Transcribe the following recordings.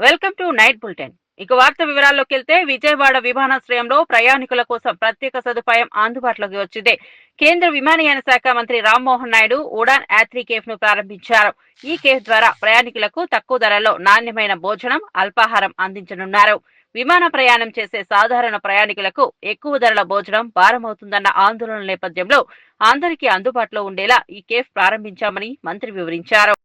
Welcome to night bulletin. ఇక వార్త వివరాల్లోకి వెళ్తే విజయవాడ విమానాశ్రయంలో ప్రయాణికుల కోసం ప్రత్యేక సదుపాయం అందుబాటులోకి వచ్చింది. కేంద్ర విమానయాన శాఖ మంత్రి రామ్మోహన్ నాయుడు ఉడాన్ యాత్రి కేఫ్ ను ప్రారంభించారు. ఈ కేఫ్ ద్వారా ప్రయాణికులకు తక్కువ ధరలో నాణ్యమైన భోజనం, అల్పాహారం అందించనున్నారు. విమాన ప్రయాణం చేసే సాధారణ ప్రయాణికులకు ఎక్కువ ధరల భోజనం భారమవుతుందన్న ఆందోళన నేపథ్యంలో అందరికీ అందుబాటులో ఉండేలా ఈ కేఫ్ ప్రారంభించామని మంత్రి వివరించారు.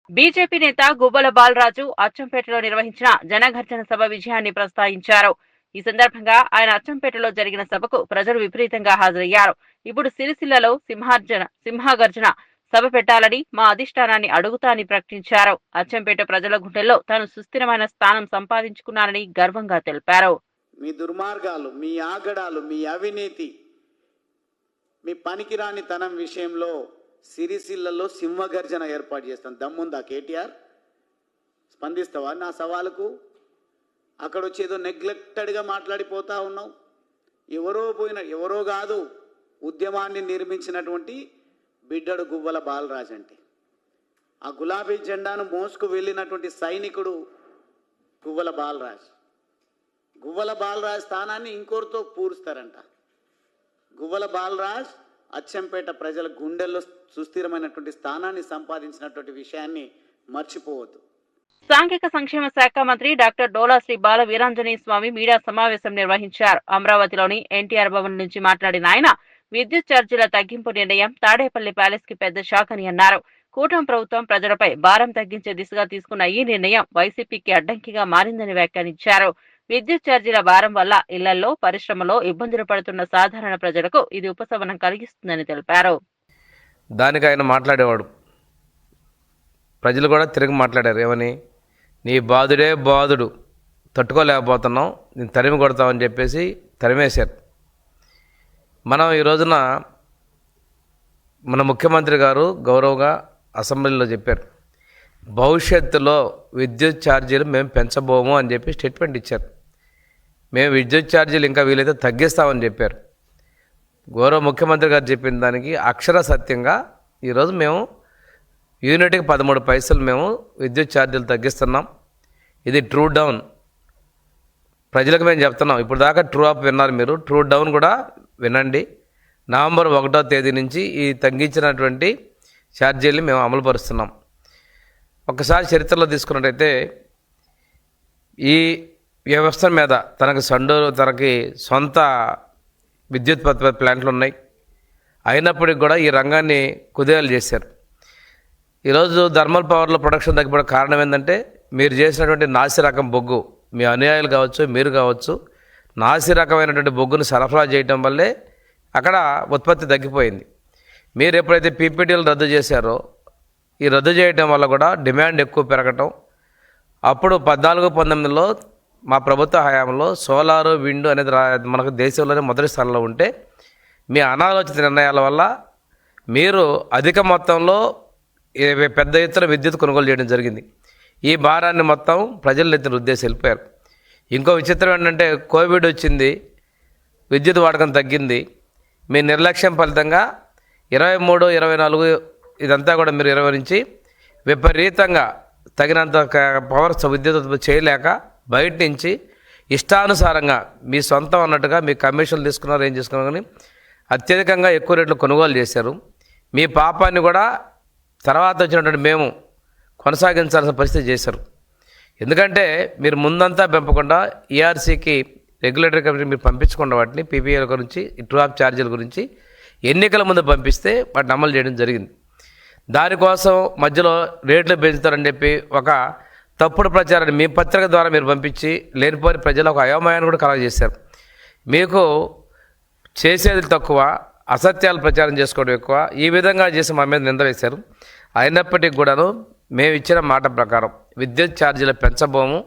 బీజేపీ నేత గువ్వల బాలరాజు అచ్చంపేటలో నిర్వహించిన జనగర్జన సభ విజయాన్ని ప్రస్తావించారు. ఈ సందర్భంగా ఆయన అచ్చంపేటలో జరిగిన సభకు ప్రజలు విపరీతంగా హాజరయ్యారు. ఇప్పుడు సిరిసిల్లలో సింహగర్జన సభ పెట్టాలని మా అధిష్టానాన్ని అడుగుతానని ప్రకటించారు. అచ్చంపేట ప్రజల గుండెల్లో తాను సుస్థిరమైన స్థానం సంపాదించుకున్నానని గర్వంగా తెలిపారు. మీ దుర్మార్గాలు, మీ ఆగడాలు, మీ అవినీతి, మీ పనికిరాని తనం విషయంలో సిరిసిల్లలో సింహగర్జన ఏర్పాటు చేస్తాను. దమ్ముందా కేటీఆర్? స్పందిస్తావా నా సవాలుకు? అక్కడ వచ్చేదో నెగ్లెక్టెడ్గా మాట్లాడిపోతా ఉన్నావు. ఎవరో కాదు, ఉద్యమాన్ని నిర్మించినటువంటి బిడ్డడు గువ్వల బాలరాజ్ అంటే. ఆ గులాబీ జెండాను మోసుకు వెళ్ళినటువంటి సైనికుడు గువ్వల బాలరాజ్. గువ్వల బాలరాజ్ స్థానాన్ని ఇంకోరితో పూరుస్తారంట. గువ్వల బాలరాజ్ అచ్చంపేట ప్రజల గుండెల్లో సుస్థిరమైనటువంటి స్థానాన్ని సంపాదించినటువంటి విషయాన్ని మర్చిపోవద్దు. సాంఘిక సంక్షేమ శాఖ మంత్రి డాక్టర్ డోలా శ్రీ బాల వీరాంజనేయ స్వామి మీడియా సమావేశం నిర్వహించారు. అమరావతిలోని ఎన్టీఆర్ భవన్ నుంచి మాట్లాడిన ఆయన విద్యుత్ ఛార్జీల తగ్గింపు నిర్ణయం తాడేపల్లి ప్యాలెస్ కి పెద్ద షాక్ అని అన్నారు. కూటమి ప్రభుత్వం ప్రజలపై భారం తగ్గించే దిశగా తీసుకున్న ఈ నిర్ణయం వైసీపీకి అడ్డంకిగా మారిందని వ్యాఖ్యానించారు. విద్యుత్ ఛార్జీల భారం వల్ల ఇళ్లలో, పరిశ్రమలో ఇబ్బందులు పడుతున్న సాధారణ ప్రజలకు ఇది ఉపశమనం కలిగిస్తుందని తెలిపారు. దానికి ఆయన మాట్లాడేవాడు, ప్రజలు కూడా తిరిగి మాట్లాడారు. ఏమని? నీ బాధుడే బాధుడు, తట్టుకోలేకపోతున్నాం, నేను తరిమి కొడతామని చెప్పేసి తరిమేశారు. మనం ఈ రోజున మన ముఖ్యమంత్రి గారు గౌరవగా అసెంబ్లీలో చెప్పారు, భవిష్యత్తులో విద్యుత్ ఛార్జీలు మేము పెంచబోము అని చెప్పి స్టేట్మెంట్ ఇచ్చారు. మేము విద్యుత్ ఛార్జీలు ఇంకా వీలైతే తగ్గిస్తామని చెప్పారు. గౌరవ ముఖ్యమంత్రి గారు చెప్పిన దానికి అక్షర సత్యంగా ఈరోజు మేము యూనిట్కి 13 పైసలు మేము విద్యుత్ ఛార్జీలు తగ్గిస్తున్నాం. ఇది ట్రూ డౌన్. ప్రజలకు మేము చెప్తున్నాం. ఇప్పుడు దాకా ట్రూ అప్ విన్నారు మీరు, ట్రూ డౌన్ కూడా వినండి. నవంబర్ 1వ తేదీ నుంచి ఈ తగ్గించినటువంటి ఛార్జీలు మేము అమలుపరుస్తున్నాం. ఒకసారి చరిత్రలో తీసుకున్నట్టయితే ఈ వ్యవస్థ మీద తనకి సొంత విద్యుత్ ప్లాంట్లు ఉన్నాయి. అయినప్పటికీ కూడా ఈ రంగాన్ని కుదేలు చేశారు. ఈరోజు థర్మల్ పవర్లో ప్రొడక్షన్ తగ్గిపోవడం కారణం ఏంటంటే మీరు చేసినటువంటి నాసి రకం బొగ్గు, మీ అనుయాయులు కావచ్చు, మీరు కావచ్చు, నాసి రకమైనటువంటి బొగ్గును సరఫరా చేయడం వల్లే అక్కడ ఉత్పత్తి తగ్గిపోయింది. మీరు ఎప్పుడైతే పీపీటీలు రద్దు చేశారో, ఈ రద్దు చేయడం వల్ల కూడా డిమాండ్ ఎక్కువ పెరగటం, అప్పుడు 14-19లో మా ప్రభుత్వ హయాంలో సోలారు, విండ్ అనేది మనకు దేశంలోనే మొదటి స్థానంలో ఉంటే మీ అనాలోచిత నిర్ణయాల వల్ల మీరు అధిక మొత్తంలో పెద్ద ఎత్తున విద్యుత్ కొనుగోలు చేయడం జరిగింది. ఈ భారాన్ని మొత్తం ప్రజల ఎత్తున ఉద్దేశం వెళ్ళిపోయారు. ఇంకో విచిత్రం ఏంటంటే కోవిడ్ వచ్చింది, విద్యుత్ వాడకం తగ్గింది. మీ నిర్లక్ష్యం ఫలితంగా 23, 24 ఇదంతా కూడా మీరు నిర్వహించి విపరీతంగా తగినంత పవర్ విద్యుత్ ఉత్పత్తి చేయలేక బయట నుంచి ఇష్టానుసారంగా మీ సొంతం అన్నట్టుగా మీ కమిషన్లు తీసుకున్నారు, ఏం చేసుకున్నారు, కానీ అత్యధికంగా ఎక్కువ రేట్లు కొనుగోలు చేశారు. మీ పాపాన్ని కూడా తర్వాత వచ్చినటువంటి మేము కొనసాగించాల్సిన పరిస్థితి చేశారు. ఎందుకంటే మీరు ముందంతా పెంపకుండా ఈఆర్సీకి రెగ్యులేటరీ కమిటీ మీరు పంపించకుండా వాటిని పీపీఎల్ గురించి ట్రూ ఆఫ్ ఛార్జీల గురించి ఎన్నికల ముందు పంపిస్తే వాటిని అమలు చేయడం జరిగింది. దానికోసం మధ్యలో రేట్లు పెంచుతారని చెప్పి ఒక తప్పుడు ప్రచారాన్ని మీ పత్రిక ద్వారా మీరు పంపించి లేనిపోని ప్రజలు ఒక అయోమయాన్ని కూడా కలగజేశారు. మీకు చేసేది తక్కువ, అసత్యాలు ప్రచారం చేసుకోవడం ఎక్కువ, ఈ విధంగా చేసి మా మీద నింద వేశారు. అయినప్పటికీ కూడాను మేము ఇచ్చిన మాట ప్రకారం విద్యుత్ ఛార్జీలు పెంచబోము,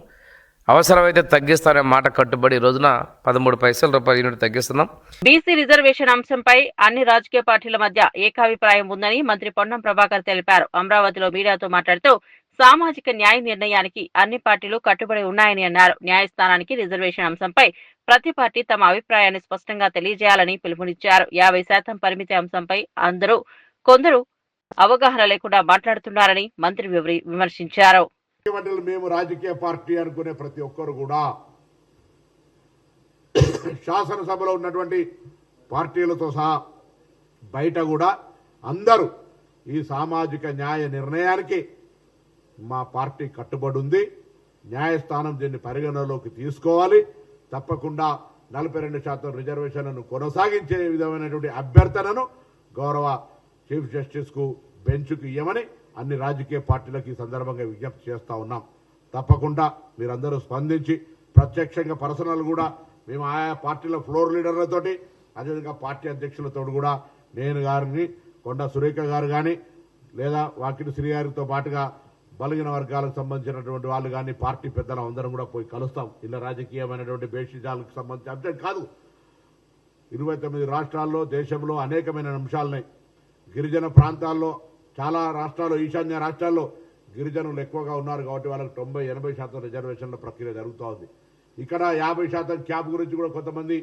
అవసరమైతే తగ్గిస్తారనే మాట కట్టుబడి ఈ రోజున 13 పైసల రూపాయల యూనిట్ తగ్గిస్తున్నాం. బీసీ రిజర్వేషన్ అంశంపై అన్ని రాజకీయ పార్టీల మధ్య ఏకాభిప్రాయం ఉందని మంత్రి పొన్నం ప్రభాకర్ తెలిపారు. అమరావతిలో మీడియాతో మాట్లాడుతూ సామాజిక న్యాయ నిర్ణయానికి అన్ని పార్టీలు కట్టుబడి ఉన్నాయని అన్నారు. న్యాయస్థానానికి రిజర్వేషన్ అంశంపై ప్రతి పార్టీ తమ అభిప్రాయాన్ని స్పష్టంగా తెలియజేయాలని పిలుపునిచ్చారు. 50% పరిమితి అంశంపై కొందరు అవగాహన లేకుండా మాట్లాడుతున్నారని మంత్రి విమర్శించారు. మేము రాజకీయ పార్టీ అనుకునే ప్రతి ఒక్కరు కూడా శాసనసభలో ఉన్నటువంటి పార్టీలతో సహా బయట కూడా అందరూ ఈ సామాజిక న్యాయ నిర్ణయానికి మా పార్టీ కట్టుబడి ఉంది. న్యాయస్థానం దీన్ని పరిగణలోకి తీసుకోవాలి. తప్పకుండా 42% రిజర్వేషన్లను కొనసాగించే విధమైనటువంటి అభ్యర్థనను గౌరవ చీఫ్ జస్టిస్కు బెంచ్కు ఇవ్వమని అన్ని రాజకీయ పార్టీలకు ఈ సందర్భంగా విజ్ఞప్తి చేస్తూ ఉన్నాం. తప్పకుండా మీరందరూ స్పందించి ప్రత్యక్షంగా పర్సనల్ కూడా మేము ఆయా పార్టీల ఫ్లోర్ లీడర్లతోటి అదేవిధంగా పార్టీ అధ్యక్షులతో కూడా నేను గారిని కొండ సురేఖ గారు కానీ లేదా వాకిటి శ్రీ గారితో పాటుగా బలహీన వర్గాలకు సంబంధించినటువంటి వాళ్ళు కానీ పార్టీ పెద్దలు అందరం కూడా పోయి కలుస్తాం. ఇలా రాజకీయమైనటువంటి బేషిజాలకు సంబంధించిన అంశం కాదు. 29 రాష్ట్రాల్లో దేశంలో అనేకమైన అంశాలున్నాయి. గిరిజన ప్రాంతాల్లో చాలా రాష్ట్రాల్లో ఈశాన్య రాష్ట్రాల్లో గిరిజనులు ఎక్కువగా ఉన్నారు కాబట్టి వాళ్ళకి 90-80% రిజర్వేషన్ల ప్రక్రియ జరుగుతూ ఉంది. ఇక్కడ 50% క్యాప్ గురించి కూడా కొంతమంది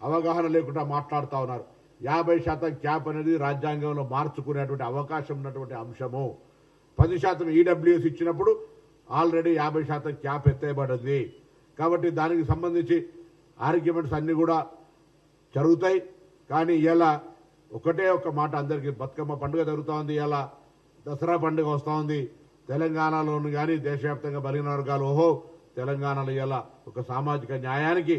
అవగాహన లేకుండా మాట్లాడుతూ ఉన్నారు. 50% క్యాప్ అనేది రాజ్యాంగంలో మార్చుకునేటువంటి అవకాశం ఉన్నటువంటి అంశము. 10% ఈడబ్ల్యూఎస్ ఇచ్చినప్పుడు ఆల్రెడీ 50% క్యాప్ ఎత్తేయబడింది. కాబట్టి దానికి సంబంధించి ఆర్గ్యుమెంట్స్ అన్నీ కూడా జరుగుతాయి. కానీ ఇలా ఒకటే ఒక మాట అందరికీ బతుకమ్మ పండుగ జరుగుతూ ఉంది, ఇలా దసరా పండుగ వస్తూ ఉంది. తెలంగాణలోని కానీ దేశవ్యాప్తంగా బలహీన వర్గాలు ఓహో తెలంగాణలో ఇలా ఒక సామాజిక న్యాయానికి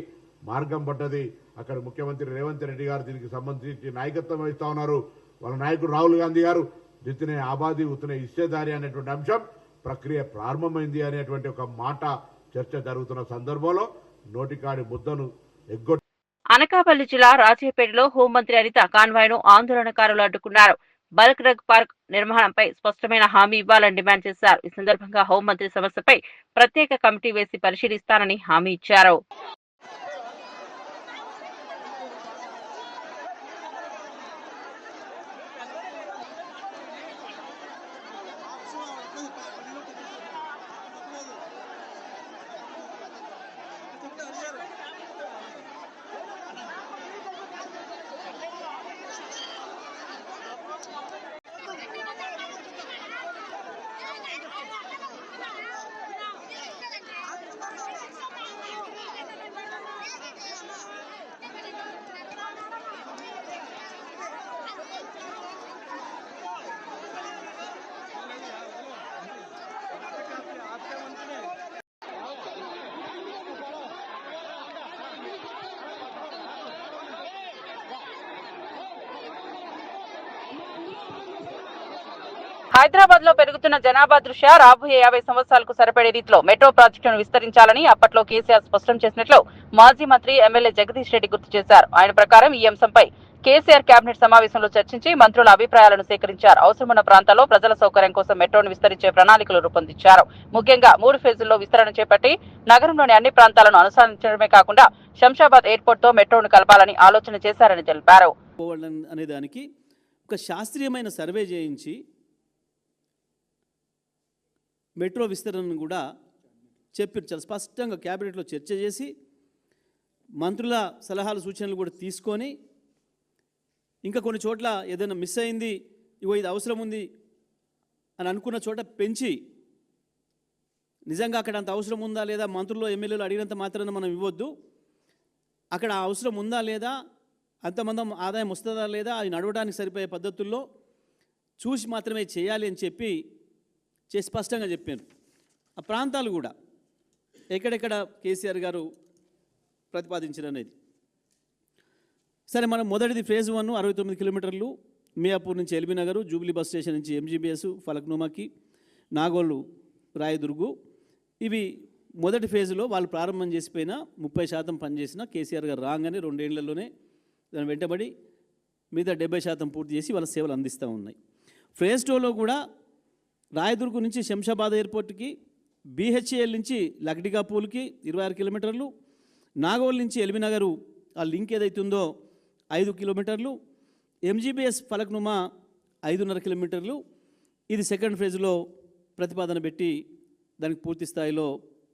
మార్గం పడ్డది. అక్కడ ముఖ్యమంత్రి రేవంత్ రెడ్డి గారు దీనికి సంబంధించి నాయకత్వం వహిస్తూ ఉన్నారు. వాళ్ళ నాయకుడు రాహుల్ గాంధీ గారు జితనే ఆబాదీ ఉతనే ఇచ్చేదారి అనేటువంటి అంశం ప్రక్రియ ప్రారంభమైంది అనేటువంటి ఒక మాట చర్చ జరుగుతున్న సందర్భంలో నోటికాడి ముద్దను ఎగ్గొట్టి అనకాపల్లి జిల్లా రాజేపేటలో హోంమంత్రి అనిత కాన్వాయ్ను ఆందోళనకారులు అడ్డుకున్నారు. బల్క్ డ్రగ్ పార్క్ నిర్మాణంపై స్పష్టమైన హామీ ఇవ్వాలని డిమాండ్ చేశారు. ఈ సందర్భంగా హోంమంత్రి సమస్యపై ప్రత్యేక కమిటీ వేసి పరిశీలిస్తానని హామీ ఇచ్చారు. హైదరాబాద్ లో పెరుగుతున్న జనాభా దృష్ట్యా రాబోయే 50 సంవత్సరాలకు సరిపడే రీతిలో మెట్రో ప్రాజెక్టును విస్తరించాలని అప్పట్లో కేసీఆర్ స్పష్టం చేసినట్లు మాజీ మంత్రి ఎమ్మెల్యే జగదీష్ రెడ్డి గుర్తు చేశారు. ఆయన ప్రకారం ఈ అంశంపై కేసీఆర్ కేబినెట్ సమావేశంలో చర్చించి మంత్రుల అభిప్రాయాలను సేకరించారు. అవసరమున్న ప్రాంతాల్లో ప్రజల సౌకర్యం కోసం మెట్రోను విస్తరించే ప్రణాళికలు రూపొందించారు. ముఖ్యంగా 3 ఫేజుల్లో విస్తరణ చేపట్టి నగరంలోని అన్ని ప్రాంతాలను అనుసరించడమే కాకుండా శంషాబాద్ ఎయిర్పోర్ట్ తో మెట్రోను కలపాలని ఆలోచన చేశారని తెలిపారు. అనే దానికి ఒక శాస్త్రీయమైన సర్వే చేయించి మెట్రో విస్తరణను కూడా చెప్పి చాలా స్పష్టంగా క్యాబినెట్లో చర్చ చేసి మంత్రుల సలహాలు సూచనలు కూడా తీసుకొని ఇంకా కొన్ని చోట్ల ఏదైనా మిస్ అయింది ఇగో ఇది అవసరం ఉంది అని అనుకున్న చోట పెంచి నిజంగా అక్కడ అంత అవసరం ఉందా లేదా మంత్రులు ఎమ్మెల్యేలు అడిగినంత మాత్రాన మనం ఇవ్వద్దు. అక్కడ అవసరం ఉందా లేదా, అంతమంది ఆదాయం వస్తుందా లేదా, అది నడవడానికి సరిపోయే పద్ధతుల్లో చూసి మాత్రమే చేయాలి అని చెప్పి స్పష్టంగా చెప్పారు. ఆ ప్రాంతాలు కూడా ఎక్కడెక్కడ కేసీఆర్ గారు ప్రతిపాదించడం అనేది. సరే, మనం మొదటిది ఫేజ్ 1 69 కిలోమీటర్లు మియాపూర్ నుంచి LB Nagar, Jubilee bus station నుంచి ఎంజీబీఎస్, ఫలక్నుమాకి, నాగోలు, రాయదుర్గు. ఇవి మొదటి ఫేజ్లో వాళ్ళు ప్రారంభం చేసిపోయిన 30% పనిచేసిన కేసీఆర్ గారు రాగానే 2 ఏళ్లలోనే దాని వెంటబడి మిగతా 70% పూర్తి చేసి వాళ్ళ సేవలు అందిస్తూ ఉన్నాయి. ఫేజ్ 2లో కూడా రాయదుర్గు నుంచి శంషాబాద్ ఎయిర్పోర్ట్కి, బీహెచ్ఏఎల్ నుంచి లక్డికాపూల్కి 26 కిలోమీటర్లు, నాగోల్ నుంచి ఎల్బీ నగరు ఆ లింక్ ఏదైతే ఉందో 5 కిలోమీటర్లు, ఎంజీబీఎస్ ఫలక్నుమా 5.5 కిలోమీటర్లు. ఇది సెకండ్ ఫేజ్లో ప్రతిపాదన పెట్టి దానికి పూర్తి స్థాయిలో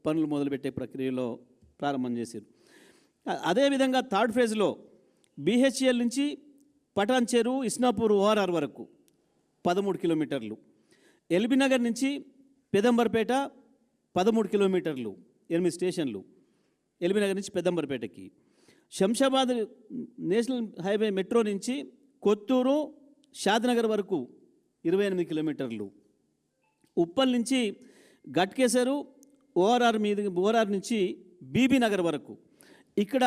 పనులు మొదలుపెట్టే ప్రక్రియలో ప్రారంభం చేశారు. అదేవిధంగా థర్డ్ ఫేజ్లో బీహెచ్ఎల్ నుంచి పటాన్ చెరు, ఇస్నాపూర్, ఓఆర్ఆర్ వరకు 13 కిలోమీటర్లు, ఎల్బీ నగర్ నుంచి పెదంబర్పేట 13 కిలోమీటర్లు, 8 స్టేషన్లు ఎల్బీ నగర్ నుంచి పెదంబర్పేటకి, శంషాబాద్ నేషనల్ హైవే మెట్రో నుంచి కొత్తూరు, షాద్నగర్ వరకు 28 కిలోమీటర్లు, ఉప్పల్ నుంచి గట్కేసరు, ఓఆర్ఆర్ నుంచి బీబీ నగర్ వరకు. ఇక్కడ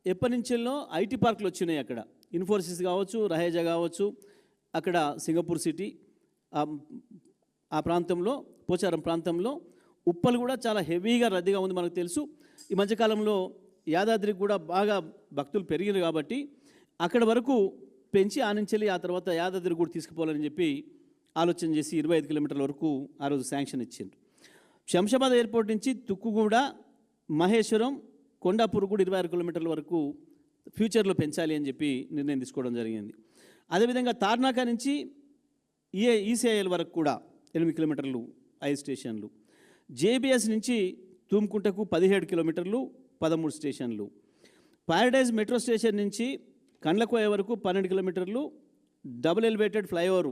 ఎప్పటి నుంచో ఐటీ పార్కులు వచ్చినాయి. అక్కడ ఇన్ఫోసిస్ కావచ్చు, రహేజా కావచ్చు, అక్కడ సింగపూర్ సిటీ ఆ ప్రాంతంలో, పోచారం ప్రాంతంలో. ఉప్పల్ కూడా చాలా హెవీగా రద్దీగా ఉంది మనకు తెలుసు. ఈ మధ్యకాలంలో యాదాద్రికి కూడా బాగా భక్తులు పెరిగారు కాబట్టి అక్కడ వరకు పెంచి ఆ తర్వాత యాదాద్రి కూడా తీసుకుపోవాలని చెప్పి ఆలోచన చేసి 25 కిలోమీటర్ల వరకు ఆ రోజు శాంక్షన్ ఇచ్చిండ్రు. శంషాబాద్ ఎయిర్పోర్ట్ నుంచి తుక్కుగూడ, మహేశ్వరం, కొండాపూర్ కూడా 26 కిలోమీటర్ల వరకు ఫ్యూచర్లో పెంచాలి అని చెప్పి నిర్ణయం తీసుకోవడం జరిగింది. అదేవిధంగా తార్నాక నుంచి ఈసీఐఎల్ వరకు కూడా 8 కిలోమీటర్లు, 5 స్టేషన్లు, జేబీఎస్ నుంచి తూమ్కుంటకు 17 కిలోమీటర్లు, 13 స్టేషన్లు, పారడైజ్ మెట్రో స్టేషన్ నుంచి కండ్లకోయ వరకు 12 కిలోమీటర్లు, డబుల్ ఎలివేటెడ్ ఫ్లైఓవర్,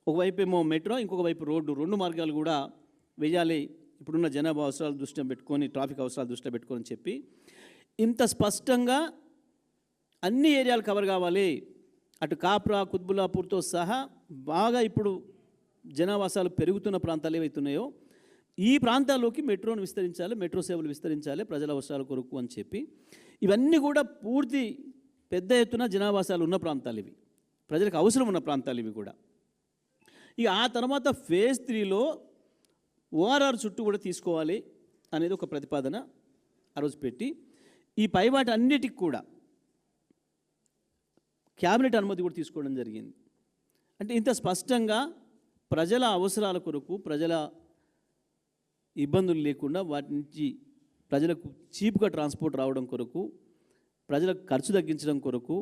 ఒకవైపు ఏమో మెట్రో, ఇంకొక వైపు రోడ్డు, 2 మార్గాలు కూడా వేయాలి ఇప్పుడున్న జనాభా అవసరాలు దృష్టిలో పెట్టుకొని, ట్రాఫిక్ అవసరాలు దృష్టిలో పెట్టుకొని చెప్పి ఇంత స్పష్టంగా అన్ని ఏరియాలు కవర్ కావాలి. అటు కాప్రా, కుత్బుల్లాపూర్తో సహా బాగా ఇప్పుడు జనావాసాలు పెరుగుతున్న ప్రాంతాలు ఏవైతున్నాయో ఈ ప్రాంతాల్లోకి మెట్రోను విస్తరించాలి, మెట్రో సేవలు విస్తరించాలి ప్రజల అవసరాల కొరకు అని చెప్పి ఇవన్నీ కూడా పూర్తి పెద్ద ఎత్తున జనావాసాలు ఉన్న ప్రాంతాలు ఇవి, ప్రజలకు అవసరం ఉన్న ప్రాంతాలు ఇవి కూడా. ఇక ఆ తర్వాత ఫేజ్ 3లో ఓఆర్ఆర్ చుట్టూ కూడా తీసుకోవాలి అనేది ఒక ప్రతిపాదన ఆ రోజు పెట్టి ఈ పైవాటి అన్నిటికి కూడా క్యాబినెట్ అనుమతి కూడా తీసుకోవడం జరిగింది. అంటే ఇంత స్పష్టంగా ప్రజల అవసరాల కొరకు, ప్రజల ఇబ్బందులు లేకుండా వాటి నుంచి ప్రజలకు చీప్గా ట్రాన్స్పోర్ట్ రావడం కొరకు, ప్రజలకు ఖర్చు తగ్గించడం కొరకు,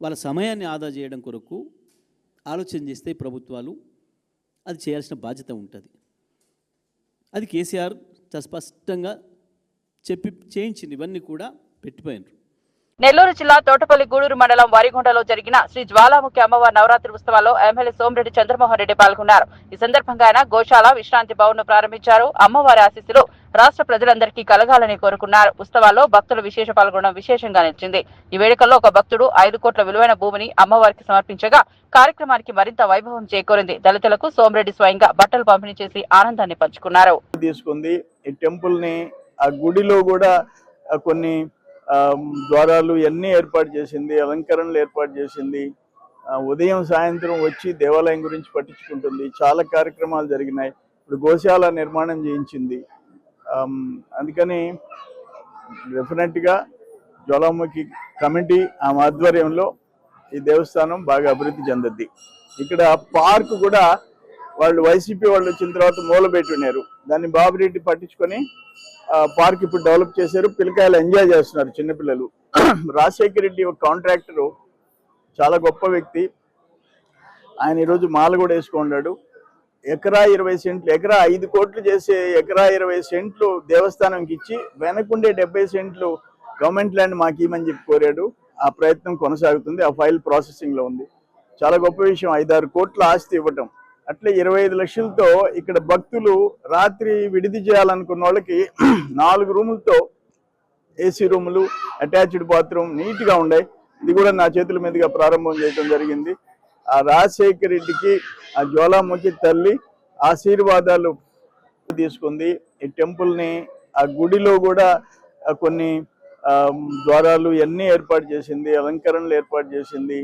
వాళ్ళ సమయాన్ని ఆదా చేయడం కొరకు ఆలోచన చేస్తే ప్రభుత్వాలు అది చేయాల్సిన బాధ్యత ఉంటుంది. అది కేసీఆర్ స్పష్టంగా చెప్పి చేయించింది, ఇవన్నీ కూడా పెట్టిపోయినారు. నెల్లూరు జిల్లా తోటపల్లి గూడూరు మండలం వారిగొండలో జరిగిన శ్రీ జ్వాలాముఖి అమ్మవారి నవరాత్రి ఉత్సవాల్లో ఎమ్మెల్యే సోమిరెడ్డి చంద్రమోహన్ రెడ్డి పాల్గొన్నారు. ఈ సందర్భంగా ఆయన గోశాల, విశ్రాంతి భవన్ ప్రారంభించారు. అమ్మవారి ఆశీస్సులు రాష్ట్ర ప్రజలందరికీ కలగాలని కోరుకున్నారు. ఉత్సవాల్లో భక్తులు విశేష పాల్గొనడం విశేషంగా నిలిచింది. ఈ వేడుకల్లో ఒక భక్తుడు 5 కోట్ల విలువైన భూమిని అమ్మవారికి సమర్పించగా కార్యక్రమానికి మరింత వైభవం చేకూరింది. దళితులకు సోమిరెడ్డి స్వయంగా బట్టలు పంపిణీ చేసి ఆనందాన్ని పంచుకున్నారు. తీసుకుంది ఈ టెంపుల్ ని, ఆ గుడిలో కూడా కొన్ని ద్వారాలు ఇవన్నీ ఏర్పాటు చేసింది, అలంకరణలు ఏర్పాటు చేసింది. ఉదయం సాయంత్రం వచ్చి దేవాలయం గురించి పట్టించుకుంటుంది. చాలా కార్యక్రమాలు జరిగినాయి. ఇప్పుడు గోశాల నిర్మాణం చేయించింది. అందుకని డెఫినెట్గా జ్వాలాముఖి కమిటీ ఆ ఆధ్వర్యంలో ఈ దేవస్థానం బాగా అభివృద్ధి చెందుద్ది. ఇక్కడ పార్క్ కూడా వాళ్ళు వైసీపీ వాళ్ళు వచ్చిన తర్వాత మూలబెట్టి ఉన్నారు. దాన్ని బాబురెడ్డి పట్టించుకొని పార్క్ ఇప్పుడు డెవలప్ చేశారు. పిల్లకాయలు ఎంజాయ్ చేస్తున్నారు చిన్నపిల్లలు. రాజశేఖర రెడ్డి ఒక కాంట్రాక్టరు, చాలా గొప్ప వ్యక్తి. ఆయన ఈరోజు మాల కూడా వేసుకున్నాడు. ఎకరా 20 సెంట్లు, ఎకరా 5 కోట్లు చేసే ఎకరా 20 సెంట్లు దేవస్థానంకి ఇచ్చి వెనకుండే 70 సెంట్లు గవర్నమెంట్ ల్యాండ్ మాకు ఇవ్వమని చెప్పి కోరాడు. ఆ ప్రయత్నం కొనసాగుతుంది. ఆ ఫైల్ ప్రాసెసింగ్ లో ఉంది. చాలా గొప్ప విషయం. 5-6 కోట్ల ఆస్తి ఇవ్వటం, అట్లే 25 లక్షలతో ఇక్కడ భక్తులు రాత్రి విడిది చేయాలనుకున్న వాళ్ళకి 4 రూములతో ఏసీ రూములు, అటాచ్డ్ బాత్రూమ్ నీట్గా ఉన్నాయి. ఇది కూడా నా చేతుల మీదుగా ప్రారంభం చేయడం జరిగింది. ఆ రాజశేఖర రెడ్డికి ఆ జ్వాలాముఖి తల్లి ఆశీర్వాదాలు తీసుకుంది. ఈ టెంపుల్ని, ఆ గుడిలో కూడా కొన్ని ద్వారాలు ఇవన్నీ ఏర్పాటు చేసింది, అలంకరణలు ఏర్పాటు చేసింది.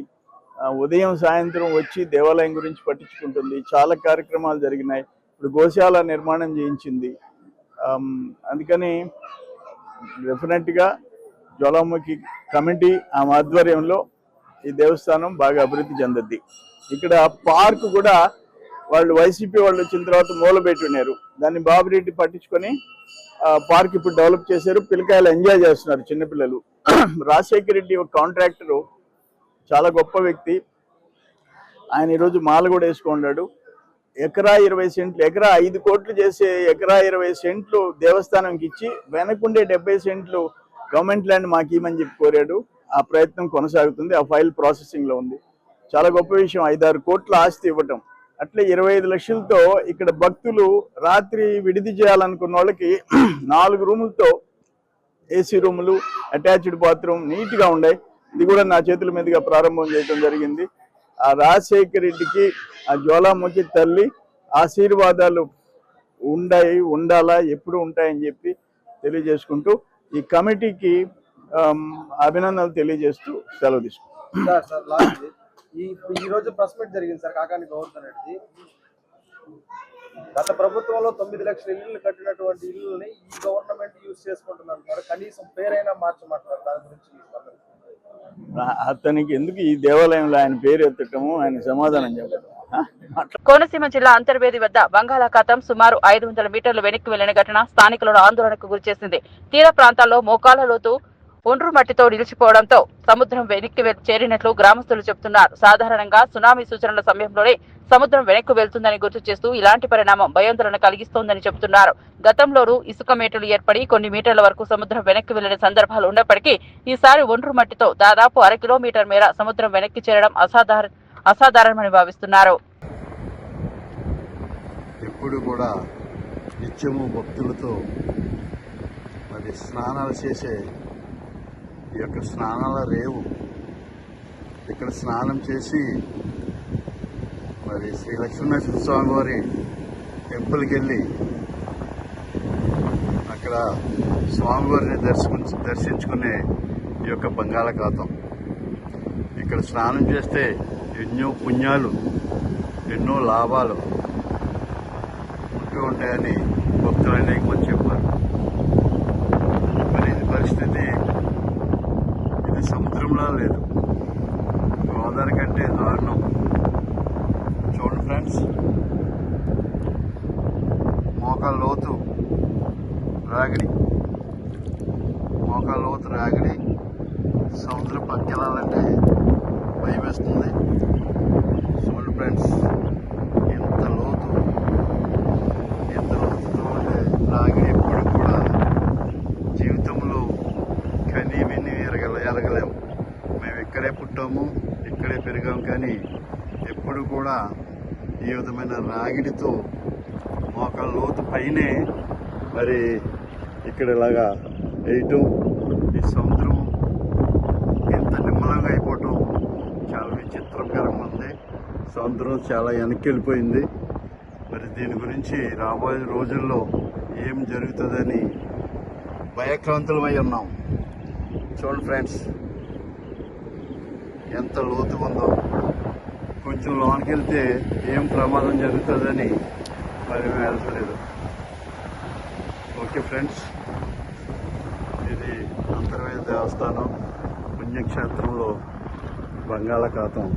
ఉదయం సాయంత్రం వచ్చి దేవాలయం గురించి పట్టించుకుంటుంది. చాలా కార్యక్రమాలు జరిగినాయి. ఇప్పుడు గోశాల నిర్మాణం చేయించింది. అందుకని డెఫినెట్గా జ్వాలాముఖి కమిటీ ఆమె ఆధ్వర్యంలో ఈ దేవస్థానం బాగా అభివృద్ధి చెందద్ది. ఇక్కడ పార్క్ కూడా వాళ్ళు వైసీపీ వాళ్ళు వచ్చిన తర్వాత మూలబెట్టి ఉన్నారు. దాన్ని బాబురెడ్డి పట్టించుకొని పార్క్ ఇప్పుడు డెవలప్ చేశారు. పిల్లకాయలు ఎంజాయ్ చేస్తున్నారు చిన్నపిల్లలు. రాజశేఖర రెడ్డి ఒక కాంట్రాక్టరు, చాలా గొప్ప వ్యక్తి. ఆయన ఈరోజు మాల కూడా వేసుకున్నాడు. ఎకరా 20 సెంట్లు, ఎకరా 5 కోట్లు చేసే ఎకరా 20 సెంట్లు దేవస్థానంకి ఇచ్చి వెనకుండే 70 సెంట్లు గవర్నమెంట్ ల్యాండ్ మాకు ఇవ్వమని చెప్పి కోరాడు. ఆ ప్రయత్నం కొనసాగుతుంది. ఆ ఫైల్ ప్రాసెసింగ్ లో ఉంది. చాలా గొప్ప విషయం. 5-6 కోట్ల ఆస్తి ఇవ్వటం, అట్లే 25 లక్షలతో ఇక్కడ భక్తులు రాత్రి విడిది చేయాలనుకున్న వాళ్ళకి 4 రూములతో ఏసీ రూములు, అటాచ్డ్ బాత్రూమ్ నీట్గా ఉన్నాయి. ఇది కూడా నా చేతుల మీదుగా ప్రారంభం చేయడం జరిగింది. ఆ రాజశేఖర రెడ్డికి ఆ జ్వాలాముఖి తల్లి ఆశీర్వాదాలు ఉండాలా, ఎప్పుడు ఉంటాయని చెప్పి తెలియజేసుకుంటూ ఈ కమిటీకి అభినందనలు తెలియజేస్తూ సెలవు తీసుకుంటాం. ఈ రోజు ప్రెస్ మీట్ జరిగింది సార్ కాకాని గోవర్ధన్ రెడ్డి. గత ప్రభుత్వంలో 9 లక్షల ఇల్లు కట్టినటువంటి ఇల్లుని ఈ గవర్నమెంట్ యూజ్ చేసుకుంటున్నారు. కనీసం పేరైనా మార్చమంటారు. దాని గురించి అతనికి ఎందుకు ఈ దేవాలయంలో ఆయన పేరు ఎత్తటము, ఆయన సమాధానం చెప్పడం. కోనసీమ జిల్లా అంతర్వేది వద్ద బంగాళాఖాతం సుమారు 500 మీటర్లు వెనక్కి వెళ్లిన ఘటన స్థానికులను ఆందోళనకు గురిచేసింది. తీర ప్రాంతాల్లో మోకాళ్ల లోతు ఒండ్రు మట్టితో నిలిచిపోవడంతో సముద్రం వెనక్కి చేరినట్లు గ్రామస్తులు చెబుతున్నారు. సాధారణంగా సునామీ సూచనల సమయంలోనే సముద్రం వెనక్కు వెళ్తుందని గుర్తు చేస్తూ ఇలాంటి పరిణామం భయాందోళన కలిగిస్తోందని చెబుతున్నారు. గతంలోనూ ఇసుక మేటలు ఏర్పడి కొన్ని మీటర్ల వరకు సముద్రం వెనక్కి వెళ్లిన సందర్భాలు ఉన్నప్పటికీ ఈసారి ఒండ్రు మట్టితో దాదాపు 1/2 కిలోమీటర్ మేర సముద్రం వెనక్కి చేరడం అసాధారణమని భావిస్తున్నారు. ఎప్పుడు కూడా నిత్యము భక్తులతో మరి స్నానాలు చేసే ఈ యొక్క స్నానాల రేవు ఇక్కడ స్నానం చేసి మరి శ్రీ లక్ష్మీనరసింహ స్వామి వారి టెంపుల్కి వెళ్ళి అక్కడ స్వామివారిని దర్శించుకునే ఈ యొక్క బంగాళాఖాతం. ఇక్కడ స్నానం చేస్తే ఎన్నో పుణ్యాలు, ఎన్నో లాభాలు ఉంటూ ఉంటాయని భక్తులు అనేక మంది చెప్పారు. మరి ఇది పరిస్థితి ఇది సముద్రంలో లేదు, గోదావరి కంటే దారుణం. చూడండి ఫ్రెండ్స్, మోకాళ్ళ లోతు రాగిడి సముద్రం పక్కెళ్ళాలంటే భయం వేస్తుంది. చూడండి ఫ్రెండ్స్, ఎంత లోతుతో అంటే రాగిడి ఎప్పుడు కూడా జీవితంలో కనీ విని ఎరగలేము. మేము ఇక్కడే పుట్టాము, ఇక్కడే పెరిగాము, కానీ ఎప్పుడు కూడా ఈ విధమైన రాగిడితో మోకాళ్ళ లోతు పైనే మరి ఇక్కడ ఇలాగా వేయటం, ఈ సముద్రం ఎంత నిమ్మలంగా అయిపోవటం చాలా విచిత్రకరంగా ఉంది. సముద్రం చాలా వెనక్కి వెళ్ళిపోయింది. మరి దీని గురించి రాబోయే రోజుల్లో ఏం జరుగుతుందని భయక్రాంతులమై ఉన్నాం. చూడండి ఫ్రెండ్స్, ఎంత లోతుగా ఉందో. కొంచెం లోనికి వెళ్తే ఏం ప్రమాదం జరుగుతుందని మరి మేము వెళ్తలేదు. ఓకే ఫ్రెండ్స్, ఇది అంతర్వేది దేవస్థానం పుణ్యక్షేత్రంలో బంగాళాఖాతం.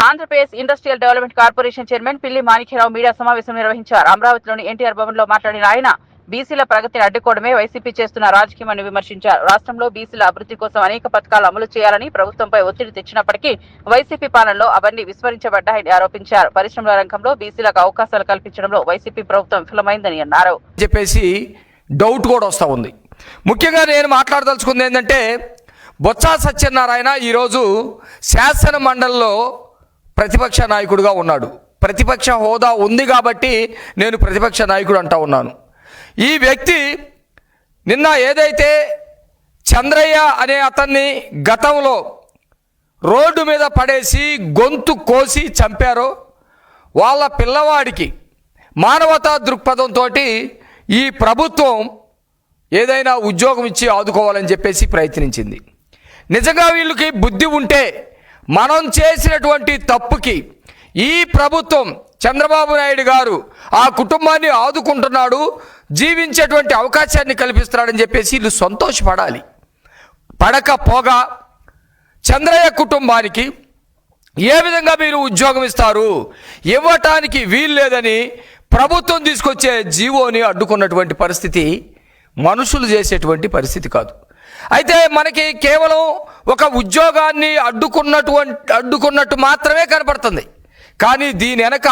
Andhra Pradesh industrial development corporation chairman పిల్లి మాణిక్యరావు మీడియా సమావేశం నిర్వహించారు. అమరావతిలోని ఎన్టీఆర్ భవన్ లో మాట్లాడిన ఆయన బీసీల ప్రగతిని అడ్డుకోవడమే వైసీపీ చేస్తున్న రాజకీయమని విమర్శించారు. రాష్ట్రంలో బీసీల అభివృద్ధి కోసం అనేక పథకాలు అమలు చేయాలని ప్రభుత్వంపై ఒత్తిడి తెచ్చినప్పటికీ వైసీపీ పాలనలో అవన్నీ విస్మరించబడ్డాయని ఆరోపించారు. పరిశ్రమల రంగంలో బీసీలకు అవకాశాలు కల్పించడంలో వైసీపీ ప్రభుత్వం విఫలమైందని అన్నారు. చెప్పేసి డౌట్ కూడా వస్తూ ఉంది. ముఖ్యంగా నేను మాట్లాడదలుచుకుంది ఏంటంటే, బొత్స సత్యనారాయణ ఈరోజు శాసన మండలిలో ప్రతిపక్ష నాయకుడిగా ఉన్నాడు. ప్రతిపక్ష హోదా ఉంది కాబట్టి నేను ప్రతిపక్ష నాయకుడు అంటా ఉన్నాను. ఈ వ్యక్తి నిన్న ఏదైతే చంద్రయ్య అనే అతన్ని గతంలో రోడ్డు మీద పడేసి గొంతు కోసి చంపారో వాళ్ళ పిల్లవాడికి మానవతా దృక్పథంతో ఈ ప్రభుత్వం ఏదైనా ఉద్యోగం ఇచ్చి ఆదుకోవాలని చెప్పేసి ప్రయత్నించింది. నిజంగా వీళ్ళకి బుద్ధి ఉంటే మనం చేసినటువంటి తప్పుకి ఈ ప్రభుత్వం చంద్రబాబు నాయుడు గారు ఆ కుటుంబాన్ని ఆదుకుంటున్నాడు, జీవించేటువంటి అవకాశాన్ని కల్పిస్తున్నాడని చెప్పేసి వీళ్ళు సంతోషపడాలి. పడకపోగా చంద్రయ్య కుటుంబానికి ఏ విధంగా మీరు ఉద్యోగం ఇస్తారు, ఇవ్వటానికి వీలు లేదని ప్రభుత్వం తీసుకొచ్చే జీవోని అడ్డుకున్నటువంటి పరిస్థితి మనుషులు చేసేటువంటి పరిస్థితి కాదు. అయితే మనకి కేవలం ఒక ఉద్యోగాన్ని అడ్డుకున్నట్టు మాత్రమే కనపడుతుంది. కానీ దీని వెనక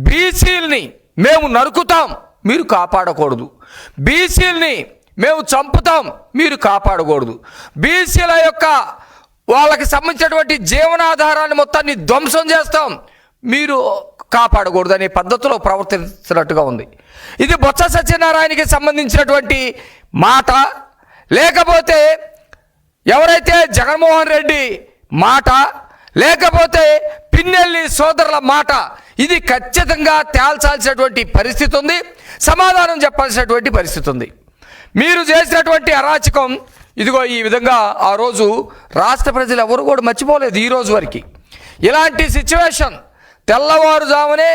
బీసీలని మేము నరుకుతాం, మీరు కాపాడకూడదు, బీసీలని మేము చంపుతాం, మీరు కాపాడకూడదు, బీసీల యొక్క వాళ్ళకి సంబంధించినటువంటి జీవనాధారాన్ని మొత్తాన్ని ధ్వంసం చేస్తాం, మీరు కాపాడకూడదు అనే పద్ధతిలో ప్రవర్తిస్తున్నట్టుగా ఉంది. ఇది బొత్స సత్యనారాయణకి సంబంధించినటువంటి మాట, లేకపోతే ఎవరైతే జగన్మోహన్ రెడ్డి మాట, లేకపోతే పిన్నెల్లి సోదరుల మాట, ఇది ఖచ్చితంగా తేల్చాల్సినటువంటి పరిస్థితి ఉంది, సమాధానం చెప్పాల్సినటువంటి పరిస్థితి ఉంది. మీరు చేసినటువంటి అరాచకం ఇదిగో ఈ విధంగా ఆ రోజు రాష్ట్ర ప్రజలు ఎవరు కూడా మర్చిపోలేదు. ఈ రోజు వరకు ఇలాంటి సిచ్యువేషన్ తెల్లవారుజామునే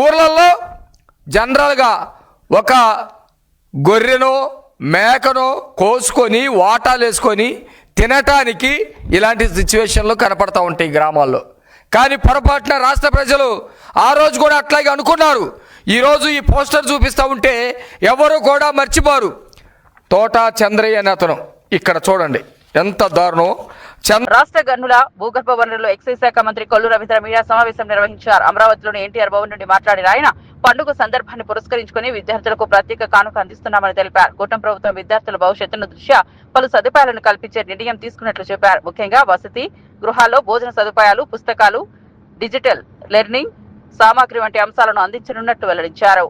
ఊర్లలో జనరల్గా ఒక గొర్రెనో మేకనో కోసుకొని వాటాలు వేసుకొని తినటానికి ఇలాంటి సిచ్యువేషన్లు కనపడతా ఉంటాయి గ్రామాల్లో. కానీ పొరపాటున రాష్ట్ర ప్రజలు ఆ రోజు కూడా అట్లాగే అనుకున్నారు. ఈరోజు ఈ పోస్టర్ చూపిస్తూ ఉంటే ఎవరు కూడా మర్చిపోరు. తోట చంద్రయ్య అనే అతను ఇక్కడ చూడండి ఎంత దారుణం. రాష్ట్ర గనుల భూగర్భ వనరులు ఎక్సైజ్ శాఖ మంత్రి కొల్లు రవీంద్ర మీడియా సమావేశం నిర్వహించారు. అమరావతిలోని ఎన్టీఆర్ భవన్ నుండి మాట్లాడిన ఆయన పండుగ సందర్భాన్ని పురస్కరించుకుని విద్యార్థులకు ప్రత్యేక కానుక అందిస్తున్నామని తెలిపారు. కూటమి ప్రభుత్వం విద్యార్థుల భవిష్యత్తును దృష్ట్యా పలు సదుపాయాలను కల్పించే నిర్ణయం తీసుకున్నట్లు చెప్పారు. ముఖ్యంగా వసతి గృహాల్లో భోజన సదుపాయాలు, పుస్తకాలు, డిజిటల్ లెర్నింగ్ సామాగ్రి వంటి అంశాలను అందించనున్నట్టు వెల్లడించారు.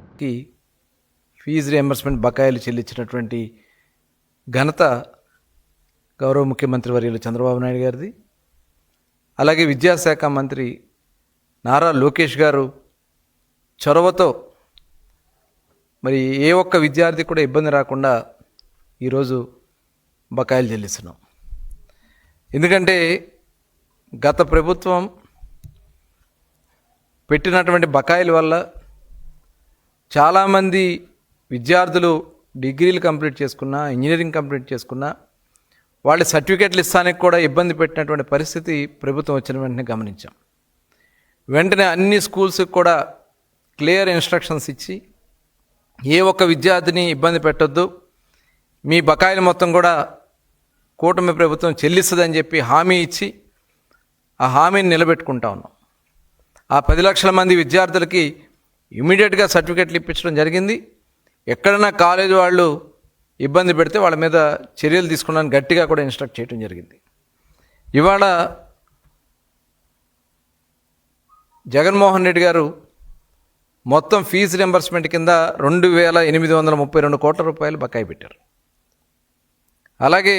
ఫీజు రియంబర్స్మెంట్ బకాయిలు చెల్లించినటువంటి ఘనత గౌరవ ముఖ్యమంత్రి వర్యులు చంద్రబాబు నాయుడు గారిది. అలాగే విద్యాశాఖ మంత్రి నారా లోకేష్ గారు చొరవతో మరి ఏ ఒక్క విద్యార్థి కూడా ఇబ్బంది రాకుండా ఈరోజు బకాయిలు చెల్లిస్తున్నాం. ఎందుకంటే గత ప్రభుత్వం పెట్టినటువంటి బకాయిల వల్ల చాలామంది విద్యార్థులు డిగ్రీలు కంప్లీట్ చేసుకున్నా, ఇంజనీరింగ్ కంప్లీట్ చేసుకున్నా వాళ్ళ సర్టిఫికెట్లు ఇస్తానికి కూడా ఇబ్బంది పెట్టినటువంటి పరిస్థితి ప్రభుత్వం వచ్చిన వెంటనే గమనించాం. వెంటనే అన్ని స్కూల్స్కి కూడా క్లియర్ ఇన్స్ట్రక్షన్స్ ఇచ్చి ఏ ఒక్క విద్యార్థిని ఇబ్బంది పెట్టొద్దు, మీ బకాయిలు మొత్తం కూడా కూటమి ప్రభుత్వం చెల్లిస్తుందని చెప్పి హామీ ఇచ్చి ఆ హామీని నిలబెట్టుకుంటా ఉన్నాం. ఆ 10 లక్షల మంది విద్యార్థులకి ఇమీడియట్గా సర్టిఫికెట్లు ఇప్పించడం జరిగింది. ఎక్కడైనా కాలేజీ వాళ్ళు ఇబ్బంది పెడితే వాళ్ళ మీద చర్యలు తీసుకున్నాను గట్టిగా కూడా ఇన్స్ట్రక్ట్ చేయడం జరిగింది. ఇవాళ జగన్మోహన్ రెడ్డి గారు మొత్తం ఫీజు రింబర్స్మెంట్ కింద 2,832 కోట్ల రూపాయలు బకాయి పెట్టారు. అలాగే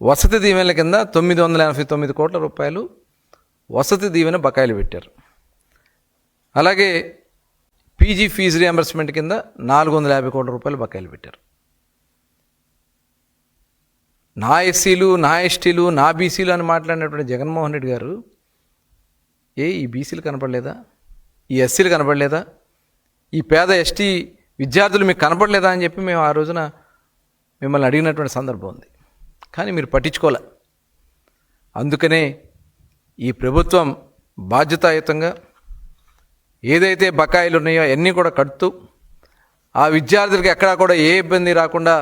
వసతి దీవెనల కింద 989 కోట్ల రూపాయలు వసతి దీవెన బకాయిలు పెట్టారు. అలాగే పీజీ ఫీజు రియంబర్స్మెంట్ కింద 450 కోట్ల రూపాయలు బకాయిలు పెట్టారు. నా ఎస్సీలు, నా ఎస్టీలు, నా బీసీలు అని మాట్లాడినటువంటి జగన్మోహన్ రెడ్డి గారు ఈ బీసీలు కనపడలేదా, ఈ ఎస్సీలు కనపడలేదా, ఈ పేద ఎస్టీ విద్యార్థులు మీకు కనపడలేదా అని చెప్పి మేము ఆ రోజున మిమ్మల్ని అడిగినటువంటి సందర్భం ఉంది. కానీ మీరు పట్టించుకోలే. అందుకనే ఈ ప్రభుత్వం బాధ్యతాయుతంగా ఏదైతే బకాయిలు ఉన్నాయో అన్నీ కూడా కడుతూ ఆ విద్యార్థులకి ఎక్కడా కూడా ఏ ఇబ్బంది రాకుండా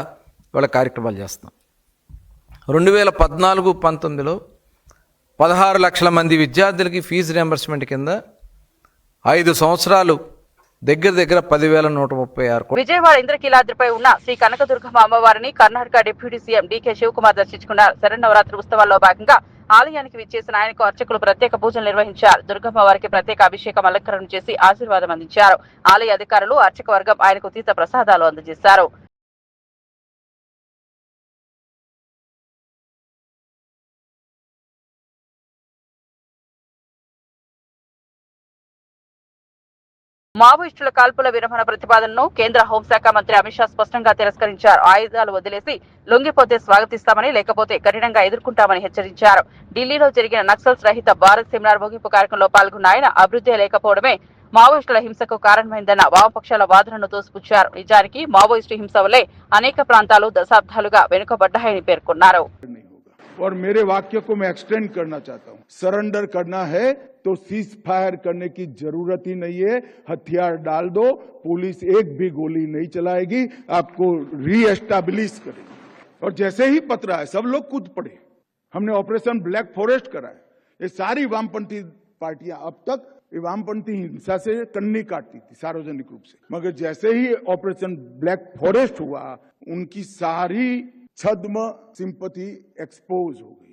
వాళ్ళ కార్యక్రమాలు చేస్తున్నాం. 2014-19లో 16 లక్షల మంది విద్యార్థులకి ఫీజు రియంబర్స్మెంట్ కింద 5 సంవత్సరాలు దగ్గర దగ్గర 10,136 కోట్లు. విజయవాడ ఇంద్రకీలాద్రిపై ఉన్న శ్రీ కనకదుర్గమ్మ అమ్మవారిని Karnataka deputy CM DK Shivakumar దర్శించుకున్నారు. శరన్నవరాత్రి ఉత్సవాల్లో భాగంగా ఆలయానికి విచ్చేసిన ఆయనకు అర్చకులు ప్రత్యేక పూజలు నిర్వహించారు. దుర్గమ్మ వారికి ప్రత్యేక అభిషేకం అలంకరణ చేసి ఆశీర్వాదం అందించారు. ఆలయ అధికారులు అర్చక వర్గం ఆయనకు తీర్థ ప్రసాదాలు అందజేశారు. మావోయిస్టుల కాల్పుల విరమణ ప్రతిపాదనను కేంద్ర హోంశాఖ మంత్రి అమిత్ షా స్పష్టంగా తిరస్కరించారు. ఆయుధాలు వదిలేసి లొంగిపోతే స్వాగతిస్తామని, లేకపోతే కఠినంగా ఎదుర్కొంటామని హెచ్చరించారు. ఢిల్లీలో జరిగిన నక్సల్స్ రహిత భారత్ సెమినార్ ముగింపు కార్యక్రమంలో పాల్గొన్న ఆయన అభివృద్ధి లేకపోవడమే మావోయిస్టుల హింసకు కారణమైందన్న వామపక్షాల వాదనను తోసిపుచ్చారు. నిజానికి మావోయిస్టు హింస వల్లే అనేక ప్రాంతాలు దశాబ్దాలుగా వెనుకబడ్డాయని పేర్కొన్నారు. और मेरे वाक्य को मैं एक्सटेंड करना चाहता हूं। सरेंडर करना है तो सीज फायर करने की जरूरत ही नहीं है, हथियार डाल दो, पुलिस एक भी गोली नहीं चलाएगी, आपको रीएस्टैब्लिश करेगी। और जैसे ही पत्र आए सब लोग कूद पड़े। हमने ऑपरेशन ब्लैक फॉरेस्ट कराया। ये सारी वामपंथी पार्टियां अब तक वामपंथी हिंसा से कन्नी काटती थी सार्वजनिक रूप से, मगर जैसे ही ऑपरेशन ब्लैक फॉरेस्ट हुआ उनकी सारी छद्म सिंपैथी एक्सपोज हो गई।